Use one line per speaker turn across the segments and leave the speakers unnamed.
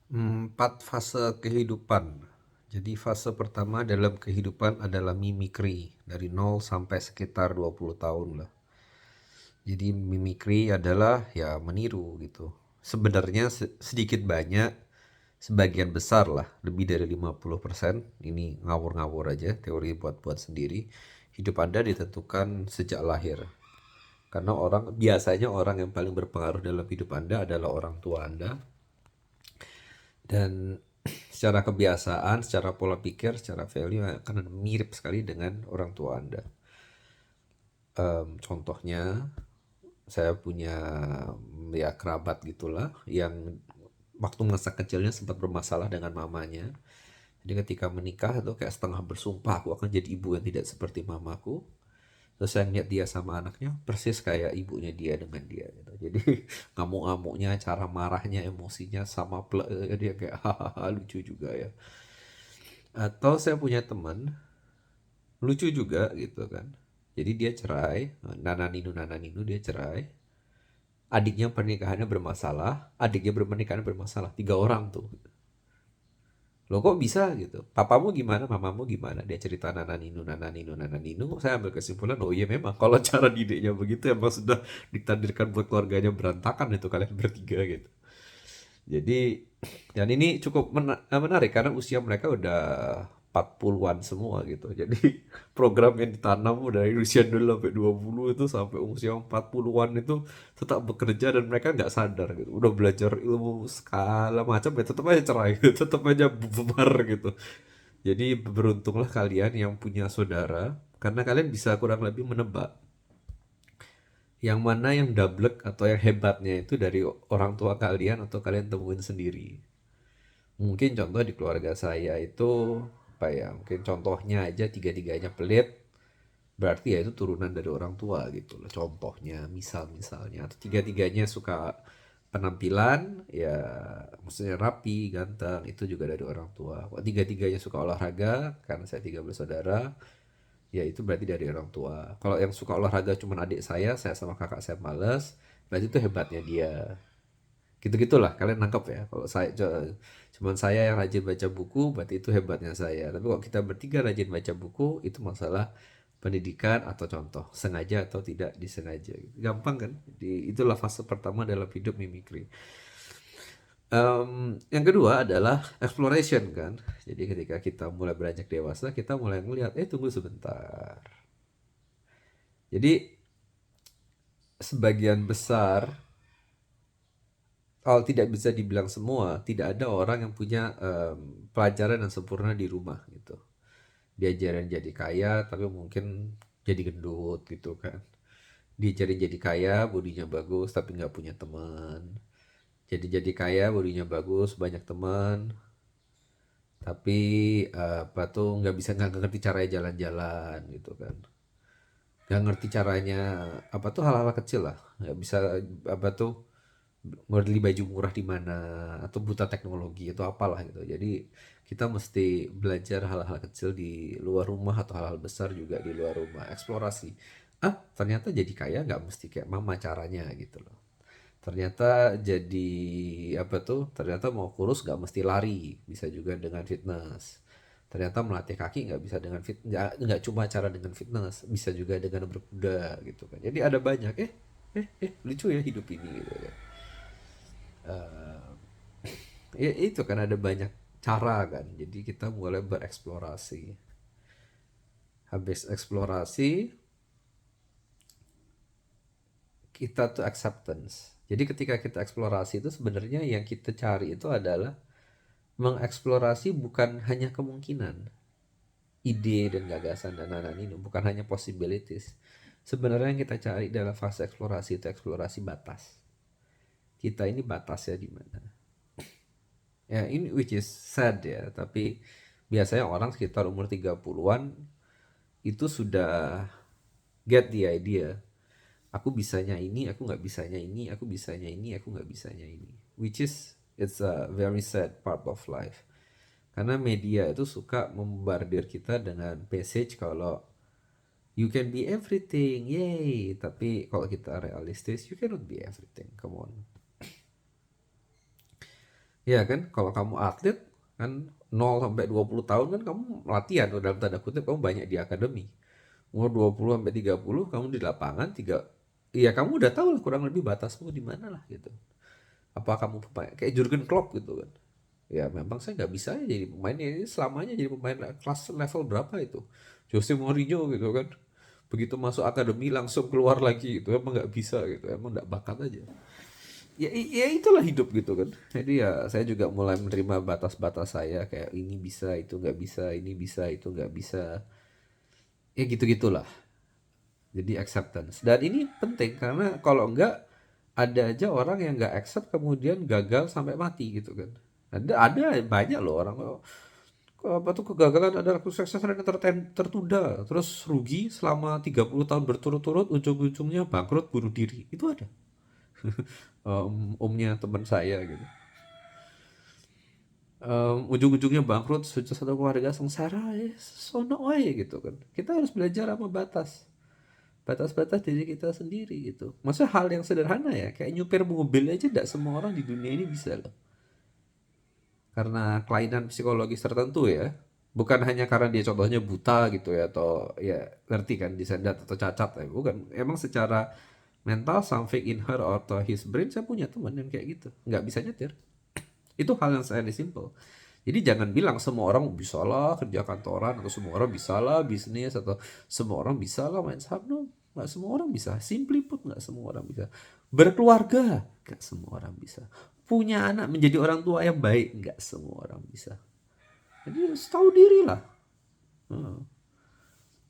Empat fase kehidupan. Jadi fase pertama dalam kehidupan adalah mimikri dari 0 sampai sekitar 20 tahun lah. Jadi mimikri adalah ya meniru gitu. Sebenarnya sedikit banyak, sebagian besar lah, lebih dari 50%, ini ngawur-ngawur aja, teori buat-buat sendiri. Hidup Anda ditentukan sejak lahir. Karena biasanya orang yang paling berpengaruh dalam hidup Anda adalah orang tua Anda. Dan secara kebiasaan, secara pola pikir, secara value akan mirip sekali dengan orang tua Anda. Contohnya, saya punya ya kerabat gitulah yang waktu masa kecilnya sempat bermasalah dengan mamanya. Jadi ketika menikah itu kayak setengah bersumpah aku akan jadi ibu yang tidak seperti mamaku. Terus saya ngeliat dia sama anaknya persis kayak ibunya dia dengan dia gitu. Jadi ngamuk-ngamuknya, cara marahnya, emosinya sama dia kayak hahaha lucu juga ya. Atau saya punya teman lucu juga gitu kan. Jadi dia cerai, Nana Ninu dia cerai. Adiknya pernikahannya bermasalah, adiknya pernikahannya bermasalah, tiga orang tuh. Loh kok bisa gitu? Papamu gimana, mamamu gimana? Dia cerita Nana Ninu. Saya ambil kesimpulan, oh iya memang kalau cara didiknya begitu emang sudah ditakdirkan buat keluarganya berantakan itu kalian bertiga gitu. Jadi, dan ini cukup menarik karena usia mereka udah 40-an semua gitu. Jadi program yang ditanam dari usia 0 sampai 20 itu sampai usia 40-an itu tetap bekerja dan mereka nggak sadar gitu. Udah belajar ilmu segala macam ya tetap aja cerai gitu. Tetap aja bubar gitu. Jadi beruntunglah kalian yang punya saudara karena kalian bisa kurang lebih menebak yang mana yang dablek atau yang hebatnya itu dari orang tua kalian atau kalian temuin sendiri. Mungkin contoh di keluarga saya itu apa ya? Mungkin contohnya aja tiga-tiganya pelit, berarti ya itu turunan dari orang tua gitu loh. Contohnya, misalnya atau tiga-tiganya suka penampilan, ya maksudnya rapi, ganteng, itu juga dari orang tua. Kalau tiga-tiganya suka olahraga, karena saya tiga bersaudara, ya itu berarti dari orang tua. Kalau yang suka olahraga cuma adik saya sama kakak saya males, berarti itu hebatnya dia. Gitu-gitulah kalian nangkep ya. Kalau cuman saya yang rajin baca buku berarti itu hebatnya saya, tapi kalau kita bertiga rajin baca buku itu masalah pendidikan atau contoh sengaja atau tidak disengaja gitu. Gampang kan. Itulah fase pertama dalam hidup mimikri. Yang kedua adalah exploration kan. Jadi ketika kita mulai beranjak dewasa kita mulai ngelihat tunggu sebentar. Jadi sebagian besar, kalau tidak bisa dibilang semua, tidak ada orang yang punya pelajaran yang sempurna di rumah gitu. Diajarin jadi kaya, tapi mungkin jadi gendut gitu kan. Diajarin jadi kaya, bodinya bagus, tapi nggak punya teman. Jadi kaya, bodinya bagus, banyak teman, tapi apa tuh nggak ngerti caranya jalan-jalan gitu kan. Nggak ngerti caranya apa tuh hal-hal kecil lah. Nggak bisa apa tuh beli baju murah di mana atau buta teknologi atau apalah gitu. Jadi kita mesti belajar hal-hal kecil di luar rumah atau hal-hal besar juga di luar rumah, eksplorasi. Ternyata jadi kaya nggak mesti kayak mama caranya gitu loh. Ternyata jadi apa tuh? Ternyata mau kurus nggak mesti lari, bisa juga dengan fitness. Ternyata melatih kaki nggak bisa dengan nggak cuma cara dengan fitness, bisa juga dengan berkuda gitu kan. Jadi ada banyak lucu ya hidup ini gitu ya. Ya itu kan ada banyak cara kan. Jadi kita mulai bereksplorasi. Habis eksplorasi, kita tuh acceptance. Jadi ketika kita eksplorasi itu sebenarnya yang kita cari itu adalah mengeksplorasi bukan hanya kemungkinan, ide dan gagasan dan lain-lain ini bukan hanya possibilities. Sebenarnya yang kita cari dalam fase eksplorasi itu eksplorasi batas. Kita ini batasnya di mana? Ya ini which is sad ya, tapi biasanya orang sekitar umur 30-an itu sudah get the idea. Aku bisanya ini, aku nggak bisanya ini, aku bisanya ini, aku nggak bisanya ini. Which is it's a very sad part of life. Karena media itu suka membardir kita dengan message kalau you can be everything, yay. Tapi kalau kita realistis, you cannot be everything. Come on. Iya kan, kalau kamu atlet kan 0 sampai 20 tahun kan kamu latihan, dalam tanda kutip kamu banyak di akademi. Umur 20 sampai 30 kamu di lapangan iya kamu udah tahu lah kurang lebih batasmu di mana lah gitu. Apa kamu pemain kayak Jurgen Klopp gitu kan. Ya memang saya nggak bisa jadi pemain ini selamanya jadi pemain kelas level berapa itu. Jose Mourinho gitu kan. Begitu masuk akademi langsung keluar lagi itu emang nggak bisa gitu, emang nggak bakat aja. Ya itulah hidup gitu kan. Jadi ya saya juga mulai menerima batas-batas saya kayak ini bisa itu nggak bisa, ini bisa itu nggak bisa. Ya gitu-gitulah. Jadi acceptance. Dan ini penting karena kalau enggak ada aja orang yang nggak accept kemudian gagal sampai mati gitu kan. Ada banyak loh orang apa tuh kegagalan adalah kesuksesan yang tertunda terus rugi selama 30 tahun berturut-turut ujung-ujungnya bangkrut bunuh diri itu ada. Omnya teman saya gitu. Ujung-ujungnya bangkrut sudah satu keluarga sengsara ya sono wae gitu kan. Kita harus belajar sama batas diri kita sendiri gitu. Maksudnya hal yang sederhana ya, kayak nyupir mobil aja tidak semua orang di dunia ini bisa loh. Karena kelainan psikologis tertentu ya. Bukan hanya karena dia contohnya buta gitu ya, atau ya ngerti kan disendat atau cacat ya. Bukan, emang secara mental something in her or to his brain, saya punya teman yang kayak gitu. Nggak bisa nyetir. Itu hal yang sangat simple. Jadi jangan bilang semua orang bisa lah kerja kantoran, atau semua orang bisa lah bisnis, atau semua orang bisa lah main saham. No, nggak semua orang bisa. Simply put, nggak semua orang bisa. Berkeluarga, nggak semua orang bisa. Punya anak, menjadi orang tua yang baik, nggak semua orang bisa. Jadi harus tahu diri lah. Hmm.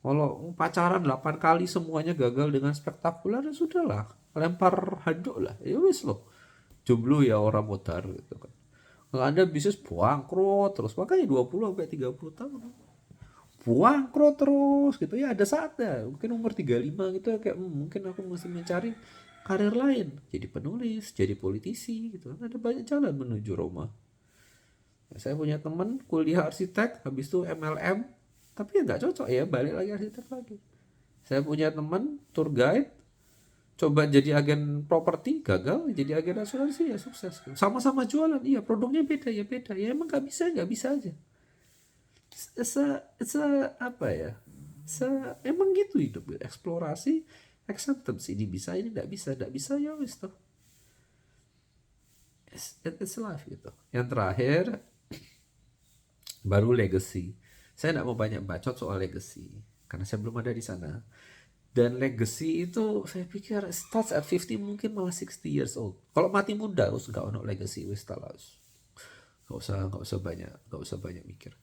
Kalau pacaran 8 kali semuanya gagal dengan spektakuler, ya sudahlah. Lempar handuk lah. Ya wis loh. Jomblo ya orang modar gitu kan. Kalau Anda bisnis bangkrut terus, makanya 20 sampai 30 tahun bangkrut terus gitu ya, ada saatnya mungkin umur 35 gitu ya, kayak mungkin aku masih mencari karir lain, jadi penulis, jadi politisi gitu kan, ada banyak jalan menuju Roma. Saya punya teman kuliah arsitek habis itu MLM, tapi ya nggak cocok ya balik lagi arsitek lagi. Saya punya teman tour guide, coba jadi agen properti gagal, jadi agen asuransi ya sukses. Sama-sama jualan, iya produknya beda ya beda ya, emang nggak bisa aja. Apa ya, emang gitu hidup, eksplorasi, acceptance, ini bisa ini nggak bisa ya wis tuh. It's life gitu. Yang terakhir baru legacy. Saya nggak mau banyak bacot soal legacy karena saya belum ada di sana. Dan legacy itu saya pikir starts at 50, mungkin malah 60 years old. Kalau mati muda us nggak ono legacy wis talas. Nggak usah banyak mikir.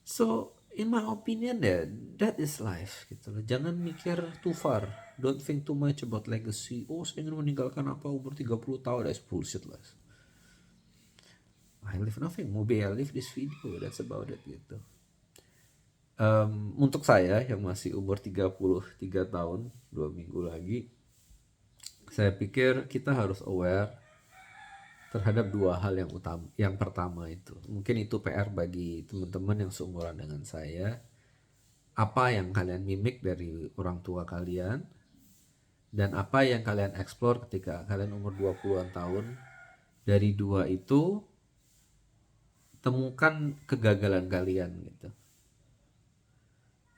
So in my opinion ya, that is life gitu loh. Jangan mikir too far. Don't think too much about legacy. Oh, saya ingin meninggalkan apa umur 30 tahun. That's bullshit lah. I live nothing. Maybe I live this video. That's about it gitu. Untuk saya yang masih umur 33 tahun, 2 minggu lagi, saya pikir kita harus aware terhadap dua hal yang utama. Yang pertama itu, mungkin itu PR bagi teman-teman yang seumuran dengan saya. Apa yang kalian mimik dari orang tua kalian, dan apa yang kalian explore ketika kalian umur 20-an tahun. Dari dua itu, temukan kegagalan kalian gitu.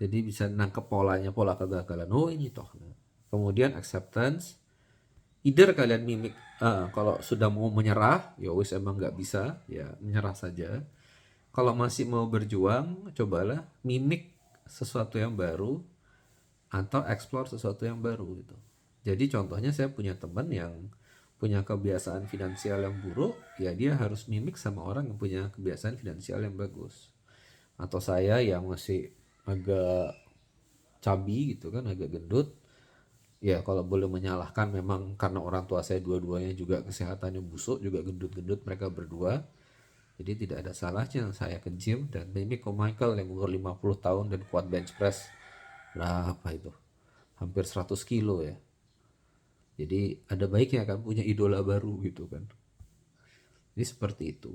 Jadi bisa nangkep pola kegagalan. Oh ini toh. Kemudian acceptance. Either kalian mimik, kalau sudah mau menyerah, ya wis emang nggak bisa, ya menyerah saja. Kalau masih mau berjuang, cobalah mimik sesuatu yang baru atau explore sesuatu yang baru gitu. Jadi contohnya saya punya teman yang punya kebiasaan finansial yang buruk, ya dia harus mimik sama orang yang punya kebiasaan finansial yang bagus. Atau saya yang masih agak cabi gitu kan, agak gendut, ya kalau boleh menyalahkan memang karena orang tua saya dua-duanya juga kesehatannya busuk, juga gendut-gendut mereka berdua. Jadi tidak ada salahnya saya ke gym dan mimik ko Michael yang umur 50 tahun dan kuat bench press berapa itu, hampir 100 kilo ya. Jadi ada baiknya kan punya idola baru gitu kan. Jadi seperti itu.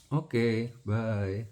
Oke, bye.